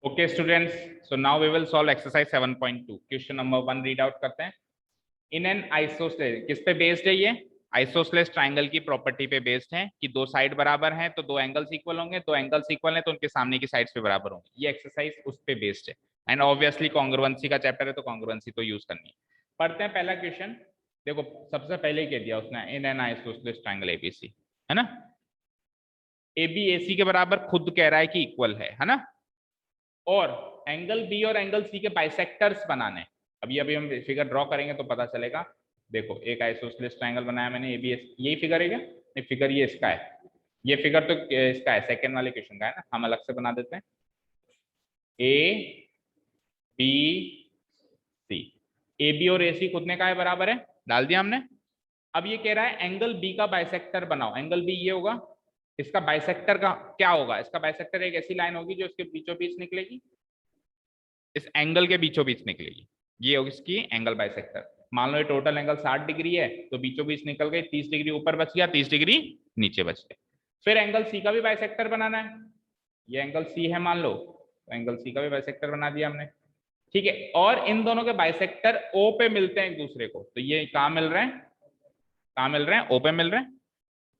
Okay students, so now we will solve exercise 7.2. Question number 1 read out करते हैं. In an isosceles, किस पे based है ये? आइसोसेलेस ट्राइंगल की प्रॉपर्टी पे बेस्ड है कि दो साइड बराबर हैं तो दो एंगल्स इक्वल होंगे, दो एंगल्स इक्वल हैं तो उनके सामने की साइड्स पे बराबर होंगे. ये एक्सरसाइज उस पे बेस्ड है एंड ऑब्वियसली कॉन्ग्रुएंसी का चैप्टर है तो कॉन्ग्रुएंसी तो यूज करनी है. पढ़ते हैं पहला क्वेश्चन. देखो सबसे पहले कह दिया उसने in an isosceles triangle ABC, है ना. एबी एसी के बराबर खुद कह रहा है कि इक्वल है ना. और एंगल बी और एंगल सी के बाइसेक्टर्स बनाने. अभी हम फिगर ड्रॉ करेंगे तो पता चलेगा. देखो एक आइसोसेलेस ट्रायंगल बनाया मैंने एबीएस. यही फिगर है क्या? नहीं, फिगर ये इसका है. ये फिगर तो इसका है, सेकंड वाले क्वेश्चन का है ना. हम अलग से बना देते हैं. ए बी सी. ए बी और ए सी खुदने का है बराबर है, डाल दिया हमने. अब ये कह रहा है एंगल बी का बाइसेक्टर बनाओ. एंगल बी ये होगा, इसका बाइसेक्टर का क्या होगा? इसका बाइसेक्टर एक ऐसी लाइन होगी जो इसके बीचों बीच निकलेगी, इस एंगल के बीचों बीच निकलेगी. ये होगी इसकी एंगल बाइसेक्टर. मान लो ये टोटल एंगल 60 डिग्री है तो बीचों बीच निकल गई, 30 डिग्री ऊपर बच गया, 30 डिग्री नीचे बच गया. फिर एंगल सी का भी बाइसेक्टर बनाना है. ये एंगल सी है मान लो, तो एंगल सी का भी बाइसेक्टर बना दिया हमने. ठीक है. और इन दोनों के बाइसेक्टर ओ पे मिलते हैं एक दूसरे को, तो ये कहां मिल रहे हैं? कहां मिल रहे हैं? ओ पे मिल रहे हैं.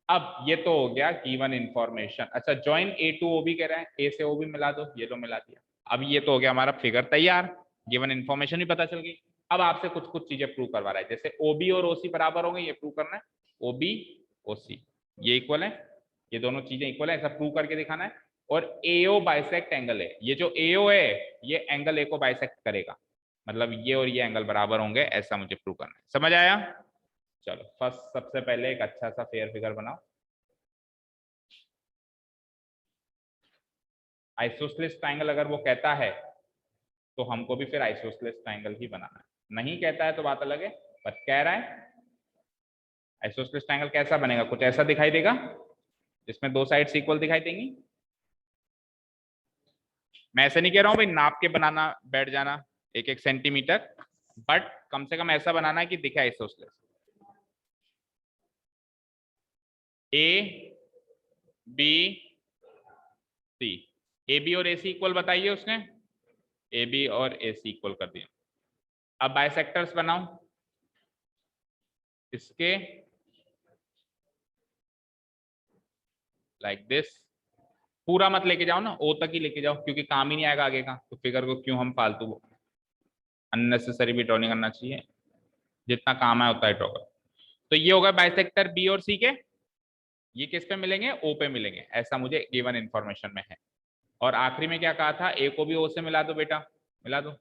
अब ये तो हो गया गिवन इंफॉर्मेशन. अच्छा, ज्वाइन ए टू ओ भी कह रहा है, ए से ओ भी मिला दो. ये तो मिला दिया. अब ये तो हो गया हमारा फिगर तैयार, गिवन इंफॉर्मेशन भी पता चल गई. अब आपसे कुछ कुछ चीजें प्रूव करवा रहा है, जैसे ओबी और ओसी बराबर होंगे, ये प्रूव करना है. ओबी ओसी ये इक्वल है, ये दोनों चीजें इक्वल है, ऐसा प्रूव करके दिखाना है. और एओ बाइसेक्ट एंगल है. ये जो एओ है ये एंगल ए को बाइसेक्ट करेगा, मतलब ये और ये एंगल बराबर होंगे, ऐसा मुझे प्रूव करना है. समझ आया? चलो फर्स्ट सबसे पहले एक अच्छा सा फेयर फिगर बनाओ. आइसोसेलेस ट्रायंगल अगर वो कहता है तो हमको भी फिर आइसोसेलेस ट्रायंगल ही बनाना है. नहीं कहता है तो बात अलग है, पर कह रहा है. आइसोसेलेस ट्रायंगल कैसा बनेगा? कुछ ऐसा दिखाई देगा जिसमें दो साइड्स इक्वल दिखाई देंगी. मैं ऐसे नहीं कह रहा हूं भाई नाप के बनाना, बैठ जाना एक एक सेंटीमीटर, बट कम से कम ऐसा बनाना है कि दिखे isosceles. A B C. A B और ए सी इक्वल बताइए उसने. ए बी और ए सी इक्वल कर दिया. अब बाइसेक्टर्स बनाओ इसके, लाइक दिस. पूरा मत लेके जाओ ना, ओ तक ही लेके जाओ, क्योंकि काम ही नहीं आएगा आगे का. तो फिगर को क्यों हम फालतू अननेसेसरी भी ड्रॉ नहीं करना चाहिए, जितना काम है उतना ही ड्रॉ करो. तो ये होगा बाइसेक्टर बी और सी के. ये किस पे मिलेंगे? ओ पे मिलेंगे, ऐसा मुझे गिवन इंफॉर्मेशन में है. और आखिरी में क्या कहा था? ए को भी ओ से मिला दो बेटा, मिला दो.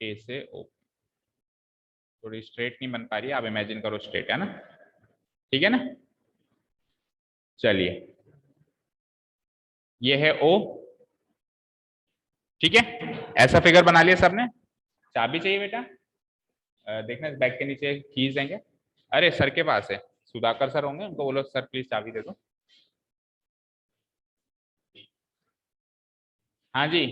ए से ओ. थोड़ी स्ट्रेट नहीं बन पा रही है, आप इमेजिन करो स्ट्रेट है ना. ठीक है ना. चलिए ये है ओ. ठीक है, ऐसा फिगर बना लिया सबने. चाबी चाहिए बेटा? देखना बैग के नीचे कीज देंगे. अरे सर के पास है, सुधाकर सर होंगे, उनको बोलो सर प्लीज चाबी दे दो. हाँ जी.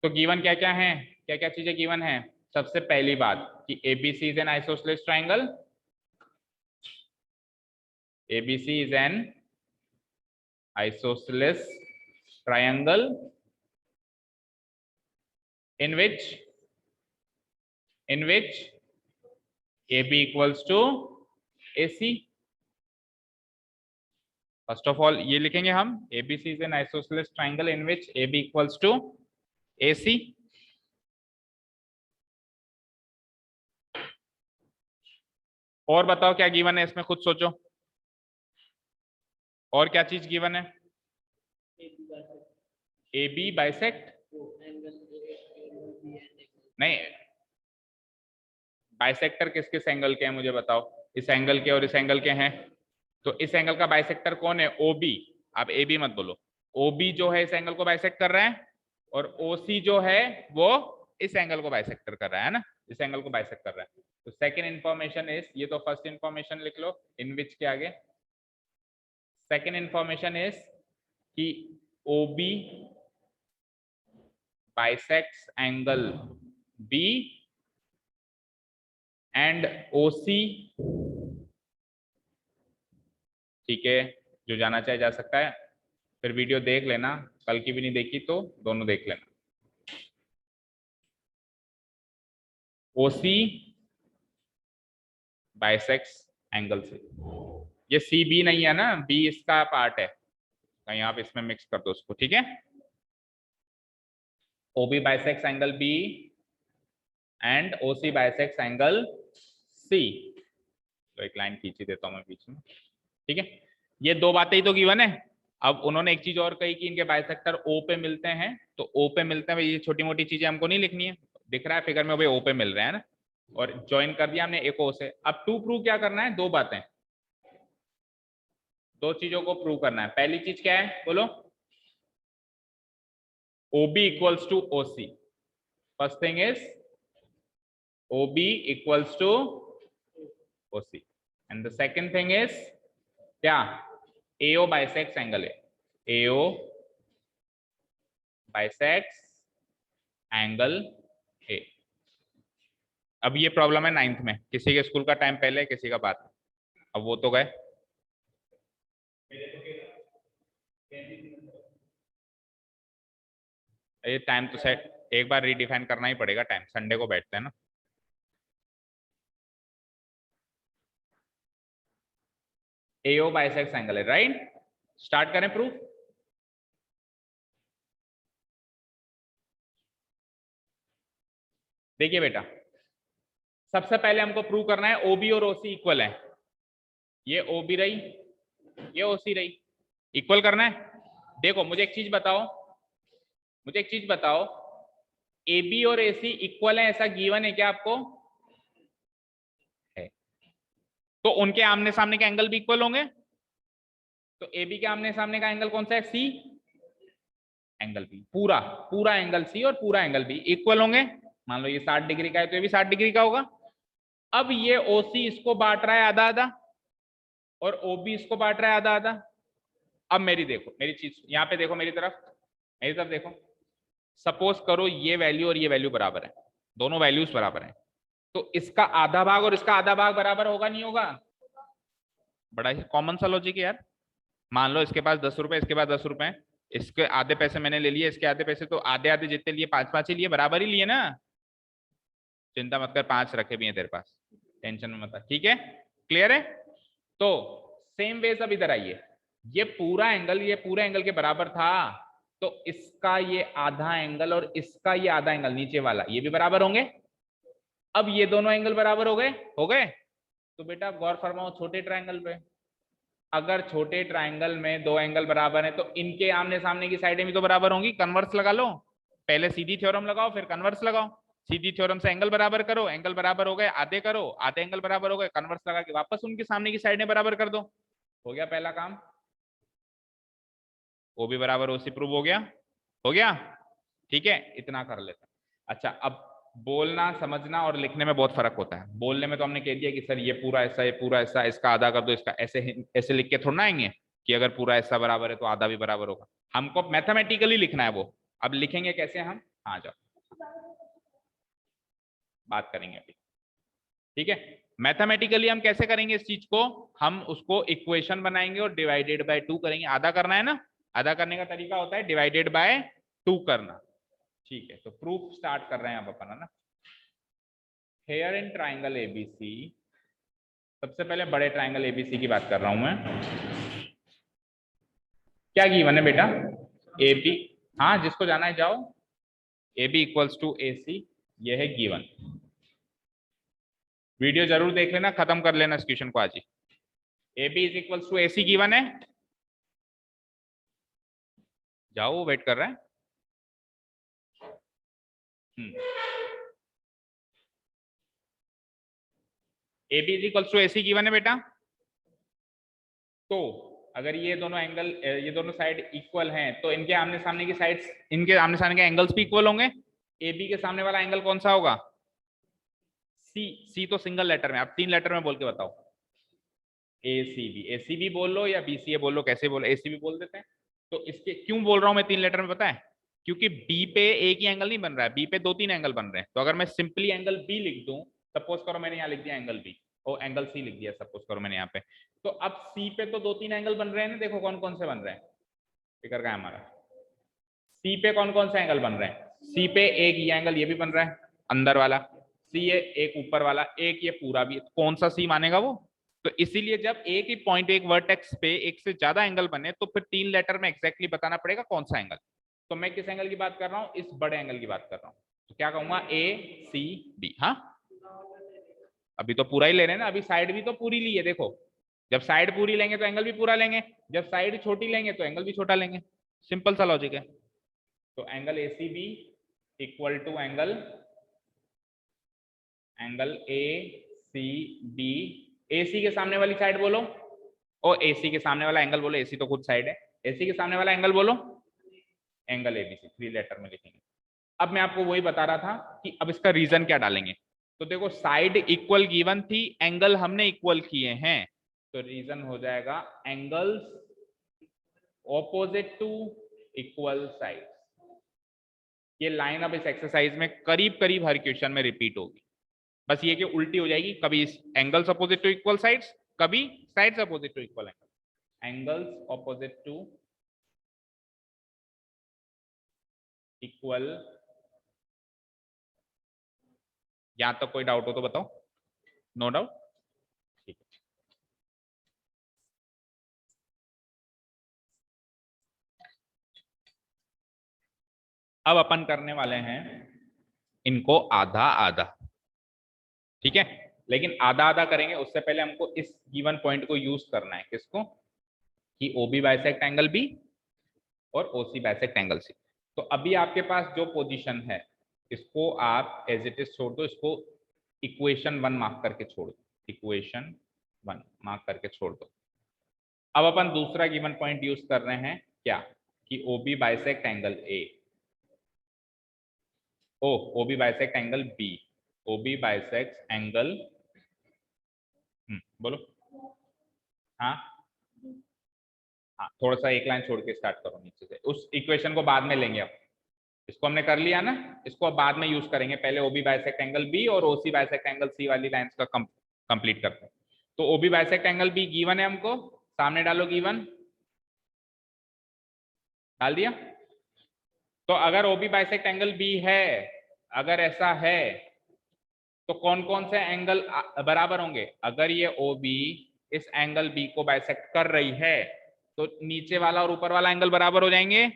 तो गिवन क्या क्या है, क्या क्या चीजें गिवन है? सबसे पहली बात कि ABC is an isosceles triangle. ABC is an isosceles triangle in which AB equals to AC. First of all ये लिखेंगे हम, ABC is an isosceles triangle in which AB equals to AC. और बताओ क्या गिवन है इसमें, खुद सोचो. और क्या चीज गिवन है? AB बाइसेक्ट नहीं, बाइसेक्टर किस किस एंगल के हैं मुझे बताओ. इस एंगल के और इस एंगल के हैं, तो इस एंगल का बाइसेक्टर कौन है? OB. आप AB मत बोलो. OB जो है इस एंगल को बाइसेक्ट कर रहा है, और OC जो है वो इस एंगल को बाइसेक्टर कर रहा है ना, इस एंगल को बाइसेक्ट कर रहा है। तो सेकंड इंफॉर्मेशन इज, ये तो फर्स्ट इंफॉर्मेशन लिख लो इन विच के आगे। सेकंड इंफॉर्मेशन इज कि OB bisects angle B and OC, ठीक है, जो जाना चाहे जा सकता है। फिर वीडियो देख लेना, कल की भी नहीं देखी तो दोनों देख लेना। OC बाइसेक्ट्स एंगल से, ये CB नहीं है ना, B इसका पार्ट है, कहीं आप इसमें मिक्स कर दो उसको, ठीक है। OB bisects angle B and OC bisects angle C। तो एक लाइन खींची देता हूं मैं बीच में, ठीक है। ये दो बातें ही तो गिवन है। अब उन्होंने एक चीज और कही कि इनके बाइसेक्टर O पे मिलते हैं, तो O पे मिलते हैं, ये छोटी मोटी चीजें हमको नहीं लिखनी है, दिख रहा है फिगर में भाई O पे मिल रहे हैं ना, और ज्वाइन कर दिया हमने एक O से। अब टू प्रूव क्या करना है, दो बातें, दो चीजों को प्रूव करना है। पहली चीज क्या है बोलो, OB equals to OC। First thing is OB equals to OC and the second thing is क्या, AO बाइसेक्ट्स एंगल है, AO बाइसेक्ट्स एंगल A। अब ये प्रॉब्लम है 9th में, किसी के स्कूल का टाइम पहले किसी का बाद, अब वो तो गए। ये टाइम तो सेट एक बार रीडिफाइन करना ही पड़ेगा, टाइम संडे को बैठते हैं ना। AO बाइसेक्ट्स एंगल है, राइट। स्टार्ट करें प्रूफ। देखिए बेटा, सबसे पहले हमको प्रूव करना है OB और OC इक्वल है। ये OB रही, ये OC रही, इक्वल करना है। देखो मुझे एक चीज बताओ, मुझे एक चीज बताओ, AB और AC इक्वल है ऐसा गिवन है क्या आपको? है। तो उनके आमने सामने के एंगल भी इक्वल होंगे। तो AB के आमने सामने का एंगल कौन सा है? C। एंगल B, पूरा पूरा एंगल C और पूरा एंगल B इक्वल होंगे। मान लो ये 60 डिग्री का है तो ये भी 60 डिग्री का होगा। अब ये OC इसको बांट रहा है आधा आधा और OB इसको बांट रहा है आधा आधा। अब मेरी देखो, मेरी चीज यहाँ पे देखो, मेरी तरफ देखो। सपोज करो ये वैल्यू और ये वैल्यू बराबर है, दोनों वैल्यूज बराबर हैं, तो इसका आधा भाग और इसका आधा भाग बराबर होगा नहीं होगा? बड़ा ही कॉमन सा लॉजिक है यार। मान लो इसके पास 10 रुपए, इसके पास 10 रुपए, इसके आधे पैसे मैंने ले लिए, इसके आधे पैसे, तो आधे आधे जितने लिए 5-5 ही लिए, बराबर ही लिए ना। चिंता मत कर, 5 रखे भी हैं तेरे पास, टेंशन में मत, ठीक है, क्लियर है। तो सेम वे अब इधर आइए, ये पूरा एंगल, ये पूरे एंगल के बराबर था, तो इसका ये आधा एंगल और इसका ये आधा एंगल नीचे वाला, ये भी बराबर होंगे। अब ये दोनों एंगल बराबर हो गए, हो गए। तो बेटा गौर फरमाओ छोटे ट्रायंगल पे, अगर छोटे ट्रायंगल में दो एंगल बराबर है तो इनके आमने सामने की साइडें भी तो बराबर होंगी। कन्वर्स लगा लो, पहले सीधी थ्योरम लगाओ फिर कन्वर्स लगाओ। सीधी थ्योरम से एंगल बराबर करो, एंगल बराबर हो गए आधे करो, आधे एंगल बराबर हो गए, कन्वर्स लगा के वापस उनके सामने की साइडें बराबर कर दो, हो गया पहला काम। वो भी बराबर OC प्रूव हो गया, हो गया, ठीक है, इतना कर लेते हैं। अच्छा, अब बोलना समझना और लिखने में बहुत फर्क होता है। बोलने में तो हमने कह दिया कि सर ये पूरा ऐसा, ये पूरा ऐसा, इसका आधा कर दो, इसका ऐसे, ऐसे लिख के थोड़ा ना आएंगे कि अगर पूरा ऐसा बराबर है तो आधा भी बराबर होगा। हमको मैथमेटिकली लिखना है वो। अब लिखेंगे कैसे हम, आ जाओ बात करेंगे अभी, ठीक है। मैथमेटिकली हम कैसे करेंगे इस चीज को, हम उसको इक्वेशन बनाएंगे और डिवाइडेड बाय 2 करेंगे। आधा करना है ना, आधा करने का तरीका होता है डिवाइडेड बाय 2 करना, ठीक है। तो प्रूफ स्टार्ट कर रहे हैं अब अपन, है ना। हेयर इन ट्राइंगल ABC, सबसे पहले बड़े ट्राइंगल ABC की बात कर रहा हूं मैं। क्या गिवन है बेटा? AB, हाँ जिसको जाना है जाओ। AB इक्वल्स टू AC, ये है गिवन। वीडियो जरूर देख लेना, खत्म कर लेना इस क्वेश्चन को आज ही। AB is equals to AC given है, जाओ वो वेट कर रहा है। AB is equals to AC given है बेटा। तो अगर ये दोनों एंगल, ये दोनों साइड इक्वल हैं तो इनके आमने सामने की साइड्स, इनके आमने सामने के एंगल्स भी इक्वल होंगे। ए बी के सामने वाला एंगल कौन सा होगा? सी। सी तो सिंगल लेटर में, आप 3 लेटर में बोल के बताओ। ए सी बी बोल लो या बी सी ए बोल लो, कैसे बोलो, ए सी बी बोल देते हैं। तो इसके क्यों बोल रहा हूं मैं 3 लेटर में पता है? क्योंकि बी पे एक ही एंगल नहीं बन रहा है, बी पे 2-3 एंगल बन रहे हैं। तो अगर मैं सिंपली एंगल बी लिख दूं, सपोज करो मैंने यहाँ लिख दिया एंगल बी और एंगल सी लिख दिया सपोज करो मैंने यहाँ पे, तो अब सी पे तो 2-3 एंगल बन रहे हैं ना, देखो कौन कौन से बन रहे हैं, फिगर का है हमारा। सी पे कौन कौन से एंगल बन रहे हैं? सी पे एक ये एंगल ये भी बन रहा है अंदर वाला, सी है एक ऊपर वाला, एक ये पूरा भी, कौन सा सी मानेगा वो? तो इसीलिए जब एक ही पॉइंट, एक वर्टेक्स पे एक से ज्यादा एंगल बने तो फिर 3 लेटर में एग्जैक्टली बताना पड़ेगा कौन सा एंगल। तो मैं किस एंगल की बात कर रहा हूं? इस बड़े एंगल की बात कर रहा हूं। तो क्या कहूंगा? ए सी बी। हाँ, अभी तो पूरा ही ले रहे हैं ना, अभी साइड भी तो पूरी ली है देखो। जब साइड पूरी लेंगे तो एंगल भी पूरा लेंगे, जब साइड छोटी लेंगे तो एंगल भी छोटा लेंगे। सिंपल सा लॉजिक है। तो angle A C B equal to angle A C B. A C के सामने वाली साइड बोलो, और ए सी के सामने वाला एंगल बोलो, ए सी तो खुद साइड है, ए सी के सामने वाला एंगल बोलो angle A B C. 3 letter में लिखेंगे। अब मैं आपको वही बता रहा था कि अब इसका रीजन क्या डालेंगे। तो देखो साइड इक्वल गिवन थी, एंगल हमने इक्वल किए हैं, तो रीजन हो जाएगा angles opposite to equal side. ये लाइन अब इस एक्सरसाइज में करीब करीब हर क्वेश्चन में रिपीट होगी, बस ये कि उल्टी हो जाएगी, कभी angles opposite to equal sides, कभी sides opposite to equal angle. Angles opposite to equal. यहां तक कोई डाउट हो तो बताओ। नो डाउट, ठीक है। अब अपन करने वाले हैं इनको आधा आधा, ठीक है। लेकिन आधा आधा करेंगे उससे पहले हमको इस गिवन पॉइंट को यूज करना है। किसको? कि O B bisect angle B और ओ सी बाइसेक्ट एंगल सी। तो अभी आपके पास जो पोजीशन है इसको आप एज इट इज छोड़ दो, इसको इक्वेशन 1 मार्क करके छोड़ दो, इक्वेशन 1 मार्क करके छोड़ दो। अब अपन दूसरा गिवन पॉइंट यूज कर रहे हैं, क्या? कि O B bisect angle A, O B bisect angle B, O B bisect angle, बोलो। हाँ हाँ, थोड़ा सा एक लाइन छोड़ के स्टार्ट करो नीचे से, उस इक्वेशन को बाद में लेंगे। अब इसको हमने कर लिया ना, इसको अब बाद में यूज करेंगे, पहले ओबी बाइसेक्ट एंगल बी और ओसी बाइसेक्ट एंगल सी वाली लाइंस का कंप्लीट करते हैं। तो ओबी बाइसेक्ट एंगल बी गिवन है हमको, सामने डालो गिवन, डाल दिया। तो अगर ओबी बाइसेक्ट एंगल बी है, अगर ऐसा है तो कौन कौन से एंगल बराबर होंगे? अगर ये ओबी इस एंगल बी को बाइसेक्ट कर रही है तो नीचे वाला और ऊपर वाला एंगल बराबर हो जाएंगे।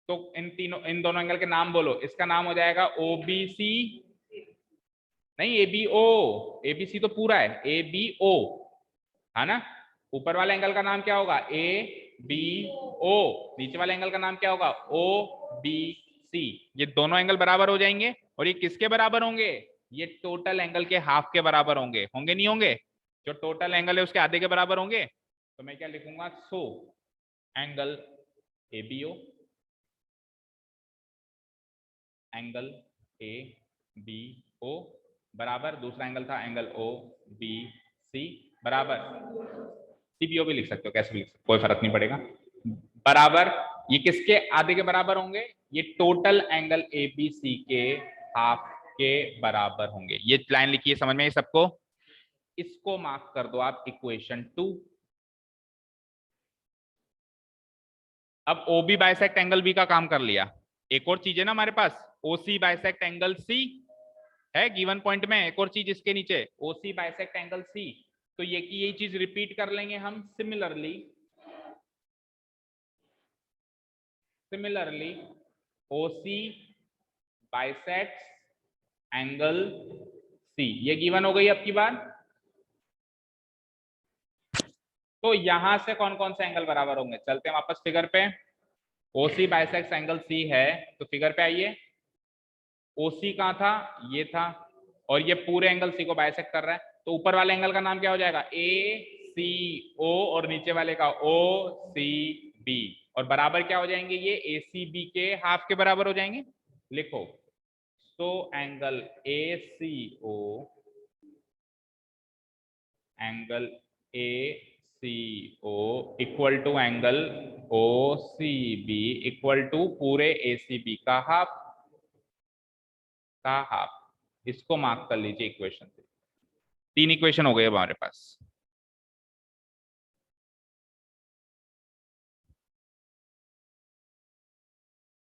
तो इन दोनों एंगल के नाम बोलो। इसका नाम हो जाएगा ओ बी सी, नहीं ए बी ओ, ए बी सी तो पूरा है, ए बी ओ है ना। ऊपर वाले एंगल का नाम क्या होगा? A B O. नीचे वाले एंगल का नाम क्या होगा? O B C. ये दोनों एंगल बराबर हो जाएंगे, और ये किसके बराबर होंगे? ये टोटल एंगल के हाफ के बराबर होंगे, होंगे नहीं होंगे? जो टोटल एंगल है उसके आधे के बराबर होंगे। तो मैं क्या लिखूंगा? So angle A B O, angle A B O बराबर, दूसरा एंगल था एंगल ओ बी सी बराबर, सीबीओ भी लिख सकते हो, कैसे भी लिख सकते हो, कोई फर्क नहीं पड़ेगा, बराबर। ये किसके आधे के बराबर होंगे? ये total angle A B C के हाफ के बराबर होंगे। ये लाइन लिखिए, समझ में सबको? इसको मार्क कर दो आप इक्वेशन 2। अब O B bisect angle B का काम कर लिया, एक और चीज है ना हमारे पास, ओ सी बाइसेक्ट एंगल सी है गिवन पॉइंट में, एक और चीज इसके नीचे ओ सी बाइसेक्ट एंगल सी। तो ये की यही चीज रिपीट कर लेंगे हम। सिमिलरली ओ सी बाइसेक्ट एंगल सी, ये गिवन हो गई अब की बार। तो यहां से कौन कौन से एंगल बराबर होंगे? चलते हैं वापस फिगर पे। ओ सी बाइसेक्ट एंगल सी है, तो फिगर पे आइए। ओसी कहाँ था? ये था, और ये पूरे एंगल सी को बाइसेक्ट कर रहा है, तो ऊपर वाले एंगल का नाम क्या हो जाएगा? ए सी ओ और नीचे वाले का ओ सी बी, और बराबर क्या हो जाएंगे ये ए सी बी के हाफ के बराबर हो जाएंगे। लिखो, तो angle A C O, angle A C O equal to angle O C B equal to पूरे ए सी बी का हाफ। इसको मार्क कर लीजिए इक्वेशन से। 3 इक्वेशन हो गए अब हमारे पास।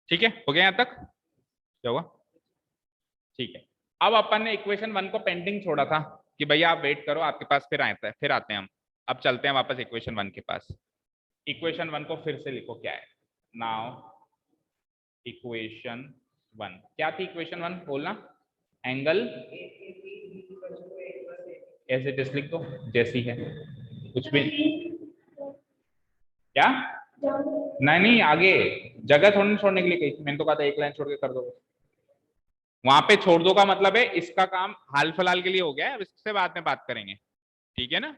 ठीक है, हो गया यहां तक? क्या हुआ? ठीक है, अब अपन ने इक्वेशन 1 को पेंडिंग छोड़ा था कि भैया आप वेट करो, आपके पास फिर आते हैं हम। अब चलते हैं वापस इक्वेशन 1 के पास। इक्वेशन 1 को फिर से लिखो, क्या है नाउ इक्वेशन 1, क्या थी इक्वेशन 1 बोलना? एंगल एज इट इज लिख दो, जैसी है, कुछ भी। क्या? नहीं नहीं, आगे जगह थोड़ी छोड़ने के लिए कही थी, मैंने तो कहा था एक लाइन छोड़ के कर दो। वहां पे छोड़ दो का मतलब है इसका काम हाल फिलहाल के लिए हो गया है, अब इससे बाद में बात करेंगे। ठीक है ना,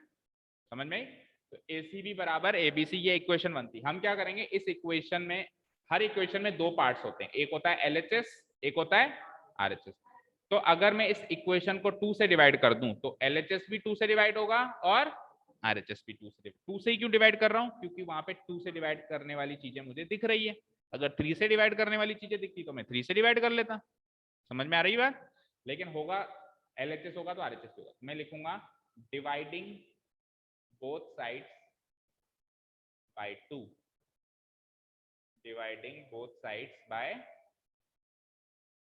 समझ में आई? तो ए सी बी बराबर ए बी सी, ये इक्वेशन 1 थी। हम क्या करेंगे इस इक्वेशन में, हर इक्वेशन में 2 पार्ट्स होते हैं, एक होता है एल एच एस, एक होता है आर एच एस। तो अगर मैं इस इक्वेशन को 2 से डिवाइड कर दूं तो एल एच एस भी 2 से डिवाइड होगा और आर एच एस भी 2 से ही क्यों डिवाइड कर रहा हूं? क्योंकि वहां पे 2 से डिवाइड करने वाली चीजें मुझे दिख रही है। अगर 3 से डिवाइड करने वाली चीजें दिखती तो मैं 3 से डिवाइड कर लेता। समझ में आ रही बात? लेकिन होगा एल एच एस होगा तो आर एच एस होगा। मैं लिखूंगा dividing both sides by 2, dividing both sides by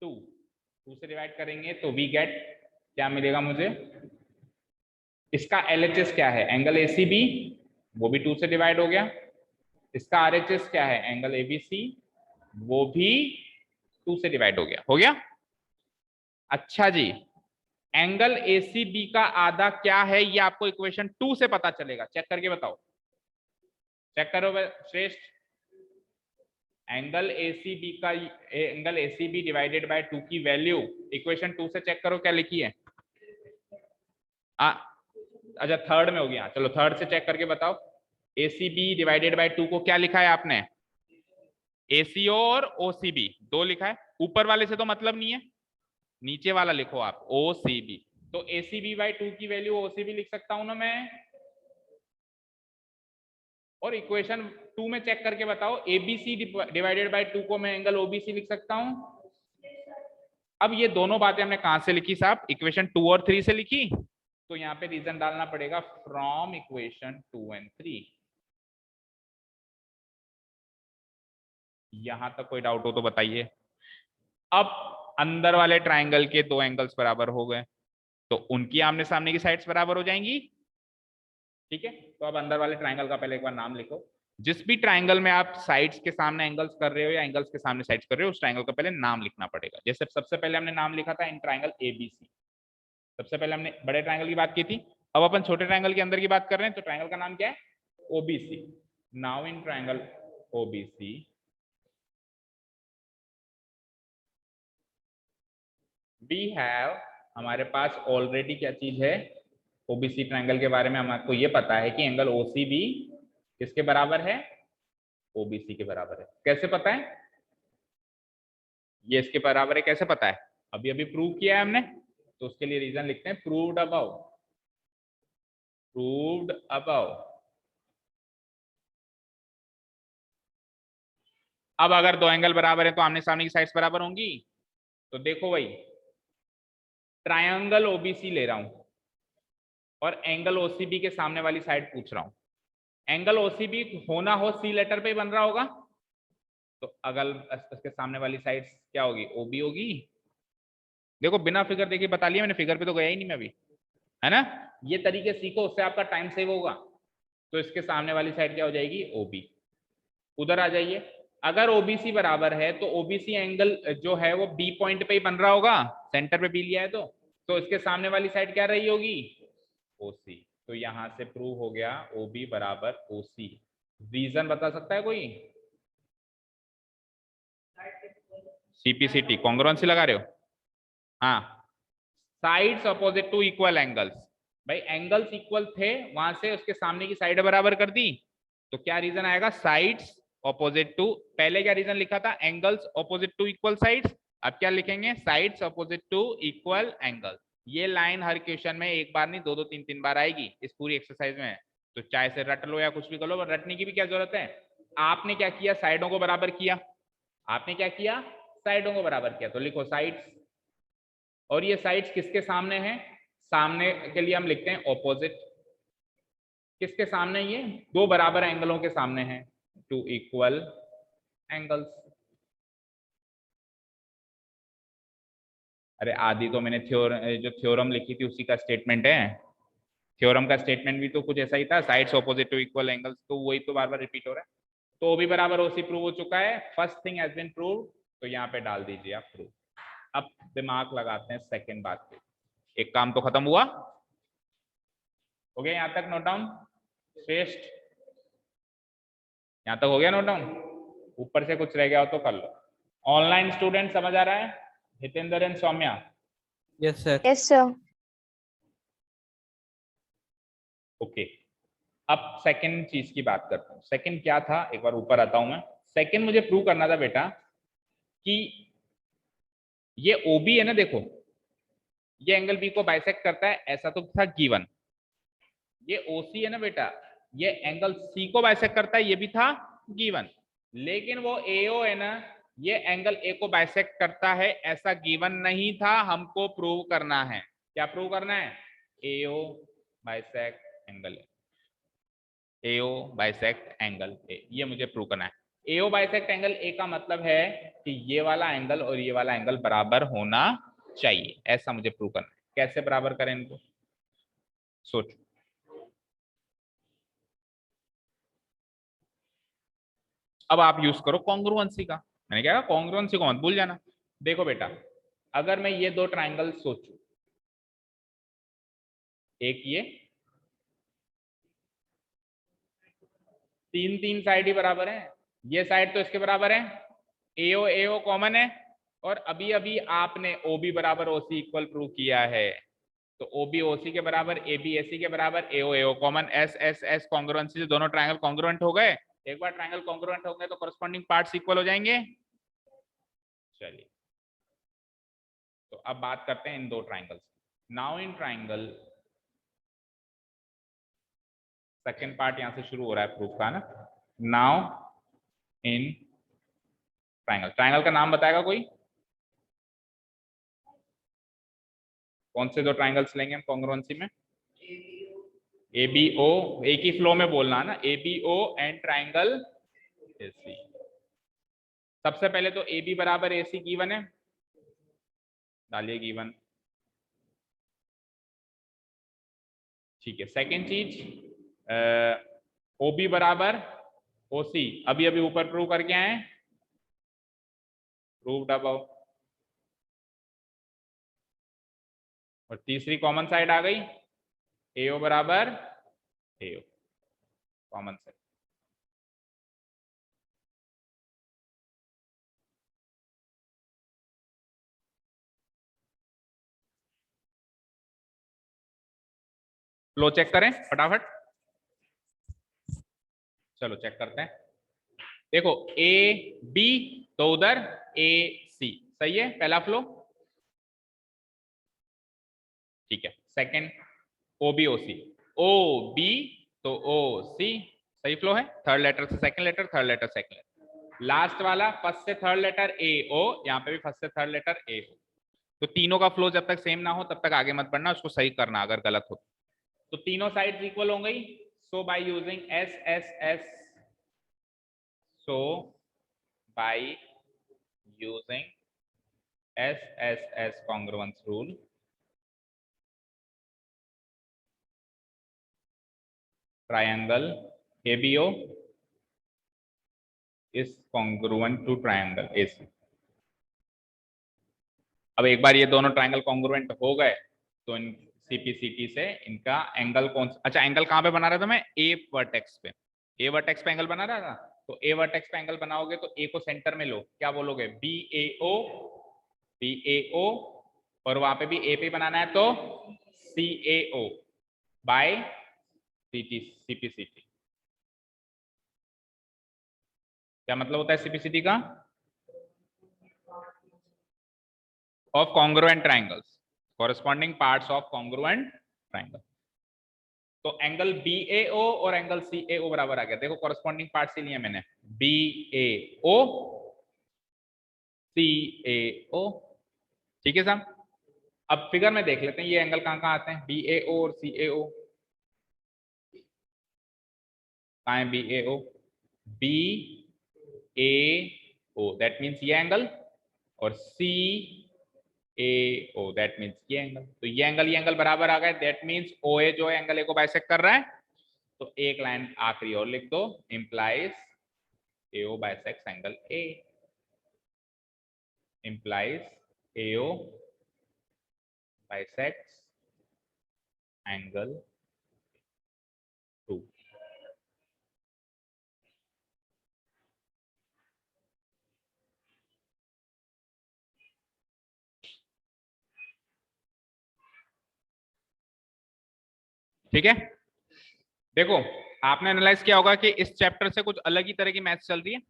2, 2 से डिवाइड करेंगे तो वी गेट, क्या मिलेगा मुझे? इसका एलएचएस क्या है? एंगल एसीबी, वो भी 2 से डिवाइड हो गया। इसका आरएचएस क्या है? एंगल एबीसी, वो भी 2 से डिवाइड हो गया। हो गया? अच्छा जी, एंगल एसीबी का आधा क्या है ये आपको इक्वेशन 2 से पता चलेगा। चेक करके बताओ, चेक करो श्रेष्ठ। एंगल एसीबी का, एंगल एसीबी डिवाइडेड बाय 2 की वैल्यू इक्वेशन 2 से चेक करो क्या लिखी है। अच्छा थर्ड में हो गया, चलो थर्ड से चेक करके बताओ। एसीबी डिवाइडेड बाय 2 को क्या लिखा है आपने? एसीओ और ओसीबी 2 लिखा है। ऊपर वाले से तो मतलब नहीं है, नीचे वाला लिखो आप ओसीबी। तो एसीबी बाय 2 की वैल्यू ओसीबी लिख सकता हूं ना मैं। और इक्वेशन 2 में चेक करके बताओ, एबीसी डिवाइडेड बाय 2 को मैं एंगल ओबीसी लिख सकता हूं। अब ये दोनों बातें हमने कहां से लिखी साहब? इक्वेशन 2 और 3 से लिखी। तो यहाँ पे रीजन डालना पड़ेगा फ्रॉम इक्वेशन 2 एंड 3। यहां तक कोई डाउट हो तो बताइए। अब अंदर वाले ट्राइंगल के 2 एंगल्स बराबर हो गए तो उनकी आमने सामने की साइड्स बराबर हो जाएंगी। ठीक है, तो अब अंदर वाले ट्राइंगल का पहले एक बार नाम लिखो। जिस भी ट्राइंगल में आप साइड्स के सामने एंगल्स कर रहे हो या एंगल्स के सामने साइड्स कर रहे हो, उस ट्राइंगल का पहले नाम लिखना पड़ेगा। जैसे सबसे पहले हमने नाम लिखा था इन ट्राइंगल एबीसी, सबसे पहले हमने बड़े ट्राइंगल की बात की थी। अब अपन छोटे ट्राइंगल के अंदर की बात कर रहे हैं, तो ट्राइंगल का नाम क्या है? OBC. Now in triangle OBC we have, हमारे पास ऑलरेडी क्या चीज है? ओबीसी ट्राइंगल के बारे में हमको ये पता है कि एंगल ओसीबी किसके बराबर है? ओबीसी के बराबर है। कैसे पता है ये इसके बराबर है? कैसे पता है? अभी अभी प्रूव किया है हमने, तो उसके लिए रीजन लिखते हैं प्रूव्ड अबव, प्रूव्ड अबव। अब अगर 2 एंगल बराबर है तो आमने सामने की साइड्स बराबर होंगी। तो देखो भाई, ट्रायंगल ओबीसी ले रहा हूं और एंगल ओसीबी के सामने वाली साइड पूछ रहा हूं। एंगल ओसीबी होना हो सी लेटर पे ही बन रहा होगा, तो अगल उसके सामने वाली साइड क्या होगी? ओबी होगी। देखो बिना फिगर देखे बता लिया मैंने, फिगर पे तो गया ही नहीं मैं अभी, है ना? ये तरीके सीखो, उससे आपका टाइम सेव होगा। तो इसके सामने वाली साइड क्या हो जाएगी? ओबी। उधर आ जाइए, अगर ओबीसी बराबर है तो ओबीसी एंगल जो है वो बी पॉइंट पे ही बन रहा होगा, सेंटर पे बी लिया है तो इसके सामने वाली साइड क्या रही होगी? ओसी। तो यहां से प्रूव हो गया ओबी बराबर ओसी। रीजन बता सकता है कोई? सीपीसीटी कॉन्ग्रुएंसी लगा रहे हो? हाँ, sides opposite to equal angles. भाई एंगल्स इक्वल थे, वहां से उसके सामने की साइड बराबर कर दी, तो क्या रीजन आएगा, साइड्स ऑपोजिट टू, पहले क्या रीजन लिखा था, angles opposite to equal sides, अब क्या लिखेंगे, sides opposite to equal angle. ये लाइन हर क्वेश्चन में एक बार नहीं, दो दो तीन तीन बार आएगी इस पूरी एक्सरसाइज में, तो चाहे से रट लो या कुछ भी कर लो, रटने की भी क्या जरूरत है। आपने क्या किया, साइडों को बराबर किया, आपने क्या किया, साइडों को बराबर किया, तो लिखो साइड्स, और ये साइड्स किसके सामने है, सामने के लिए हम लिखते हैं ऑपोजिट, किसके सामने, ये दो बराबर एंगलों के सामने है, टू इक्वल एंगल्स। अरे आदि तो मैंने जो थ्योरम लिखी थी उसी का स्टेटमेंट है, थ्योरम का स्टेटमेंट भी तो कुछ ऐसा ही था, sides opposite to equal angles, तो वही तो बार बार रिपीट हो रहा है। तो भी बराबर ओसी प्रूव हो चुका है, first thing has been prove, तो यहाँ पे डाल दीजिए आप प्रूव। अब दिमाग लगाते हैं सेकंड बात पे, एक काम तो खत्म हुआ, हो गया यहाँ तक नोट डाउन, श्रेष्ठ यहाँ तक हो गया नोट डाउन, ऊपर से कुछ रह गया हो तो कर लो। ऑनलाइन स्टूडेंट समझ आ रहा है, Hitendra and Saumya? Yes sir. Yes sir. Okay, अब सेकंड चीज की बात करता हूँ, सेकंड क्या था, एक बार ऊपर आता हूं मैं। सेकंड मुझे प्रूव करना था बेटा कि ये ओबी है ना, देखो ये एंगल बी को बाइसेक्ट करता है, ऐसा तो था गिवन। ये ओसी है ना बेटा, ये एंगल सी को बाइसेक्ट करता है, ये भी था गिवन। लेकिन वो एओ है ना, ये एंगल ए को बाइसेक्ट करता है, ऐसा गिवन नहीं था, हमको प्रूव करना है। क्या प्रूव करना है, AO bisect angle A, AO bisect angle A, ये मुझे प्रूव करना है। एओ बाइसेक्ट एंगल ए का मतलब है कि ये वाला एंगल और ये वाला एंगल बराबर होना चाहिए, ऐसा मुझे प्रूव करना है। कैसे बराबर करें इनको, सोचो। अब आप यूज करो कॉन्ग्रुएंसी का, मैंने क्या कहा, कॉन्ग्रुएंसी को मत भूल जाना। देखो बेटा, अगर मैं ये दो ट्राइंगल सोचूं, एक ये, तीन तीन साइड ही बराबर है, ये साइड तो इसके बराबर है, एओ एओ कॉमन है, और अभी अभी आपने ओबी बराबर ओसी इक्वल प्रूव किया है, तो ओबी ओसी के बराबर, एबी एसी के बराबर, AO AO common, S S S congruency से दोनों ट्राइंगल कॉन्ग्रुएंट हो गए। एक बार ट्राइंगल कॉन्ग्रुएंट हो गए तो कॉरस्पॉन्डिंग पार्ट्स इक्वल हो जाएंगे। चलिए, तो अब बात करते हैं इन दो triangles. Now in triangle, second part यहां से शुरू हो रहा है प्रूफ का ना। नाउ इन ट्राइंगल, ट्राइंगल का नाम बताएगा कोई, कौन से दो ट्राइंगल्स लेंगे हम कॉन्ग्रुएंसी में, एबीओ, एक ही फ्लो में बोलना है ना, एबीओ एंड ट्राइंगल एसी। सबसे पहले तो ए बी बराबर ए सी गिवन है, डालिए गिवन, ठीक है। सेकेंड चीज, ओ बी बराबर ओ सी, अभी अभी ऊपर प्रूव करके आए, प्रूव्ड अबव। और तीसरी कॉमन साइड आ गई, एओ बराबर एओ, कॉमन साइड। फ्लो चेक करें फटाफट, चलो चेक करते हैं। देखो ए बी, तो उधर ए सी, सही है पहला फ्लो, ठीक है। Second O B O C, O B तो ओ सी, सही फ्लो है, थर्ड लेटर से second letter, third letter second letter, last वाला फर्स्ट से थर्ड लेटर ए ओ, यहाँ पे भी फर्स्ट से थर्ड लेटर ए ओ। तो तीनों का फ्लो जब तक सेम ना हो तब तक आगे मत बढ़ना, उसको सही करना अगर गलत हो तो। तीनों साइड्स इक्वल हो गई, so by using S S S, so by using S S S congruence rule, triangle ABO is congruent to triangle AC। अब एक बार ये दोनों ट्राइंगल कॉन्ग्रुएंट हो गए तो इन सीपीसीटी से इनका एंगल कौन, अच्छा एंगल कहां पे बना रहा था मैं, ए वर्टेक्स पे, ए वर्टेक्स पे एंगल बना रहा था, तो ए वर्टेक्स पे एंगल बनाओगे तो ए को सेंटर में लो, क्या बोलोगे, बी ए ओ, बी ए ओ, और वहां पे भी ए पे बनाना है तो सी ए ओ, बाय सीपीसीटी। क्या मतलब होता है सीपीसीटी का? Of congruent triangles, corresponding parts of congruent triangle. तो एंगल BAO और एंगल CAO बराबर आ गया। देखो कॉरेस्पॉन्डिंग पार्ट से लिए मैंने, BAO CAO, ठीक है साहब। अब फिगर में देख लेते हैं ये एंगल कहां कहां आते हैं, BAO और CAO। कहां है BAO? BAO दैट मीन्स ये एंगल, और CAO दैट मीन्स ये एंगल। तो ये एंगल बराबर आ गए, दैट मीन्स OA जो है एंगल ए को बाइसेक्ट कर रहा है। तो एक लाइन आखिरी और लिख दो, implies AO bisects angle A, implies AO bisects angle 2। ठीक है, देखो आपने एनालाइज किया होगा कि इस चैप्टर से कुछ अलग ही तरह की मैथ्स चल रही है।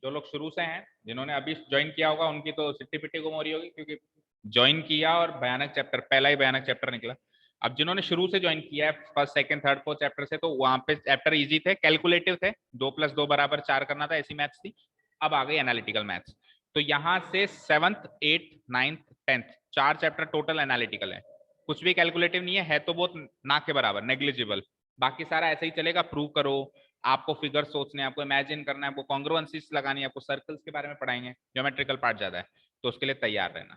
जो लोग शुरू से हैं, जिन्होंने अभी ज्वाइन किया होगा, उनकी तो सिट्टी पिट्टी गुम हो रही होगी, क्योंकि ज्वाइन किया और भयानक चैप्टर, पहला ही भयानक चैप्टर निकला। अब जिन्होंने शुरू से ज्वाइन किया है first second third fourth chapter से, तो वहां पे चैप्टर इजी थे, कैलकुलेटिव थे, 2 + 2 = 4 करना था, ऐसी मैथ्स थी। अब आ गई एनालिटिकल मैथ्स। तो यहाँ से 7th 8th 9th 10th 4 chapter total analytical है। कुछ भी कैलकुलेटिव नहीं है तो बहुत ना के बराबर, नेग्लिजिबल। बाकी सारा ऐसे ही चलेगा, प्रूव करो, आपको फिगर सोचने, आपको इमेजिन करना है, आपको कॉन्ग्रुएंसीज लगानी है, आपको सर्कल्स के बारे में पढ़ाएंगे, ज्योमेट्रिकल पार्ट ज्यादा है, तो उसके लिए तैयार रहना।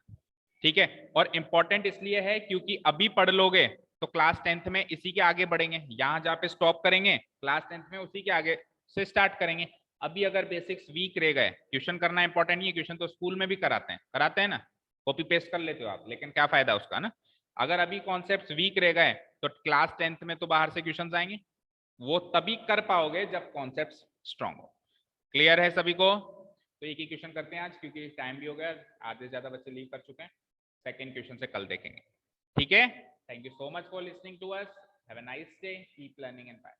ठीक है, और इंपॉर्टेंट इसलिए है क्योंकि अभी पढ़ लोगे तो क्लास 10th में इसी के आगे बढ़ेंगे। यहां जहाँ पे स्टॉप करेंगे क्लास 10th में उसी के आगे से स्टार्ट करेंगे। अभी अगर बेसिक्स वीक रह गए, ट्यूशन करना इंपॉर्टेंट नहीं है, ट्यूशन तो स्कूल में भी कराते हैं ना, कॉपी पेस्ट कर लेते हो आप, लेकिन क्या फायदा उसका ना। अगर अभी कॉन्सेप्ट वीक रह गए तो क्लास 10th में तो बाहर से क्वेश्चन आएंगे, वो तभी कर पाओगे जब कॉन्सेप्ट स्ट्रांग हो। क्लियर है सभी को? तो एक ही क्वेश्चन करते हैं आज, क्योंकि टाइम भी हो गया, आधे ज्यादा बच्चे लीव कर चुके हैं। सेकंड क्वेश्चन से कल देखेंगे। ठीक है, thank you so much for listening to us, have a nice day, keep learning and bye.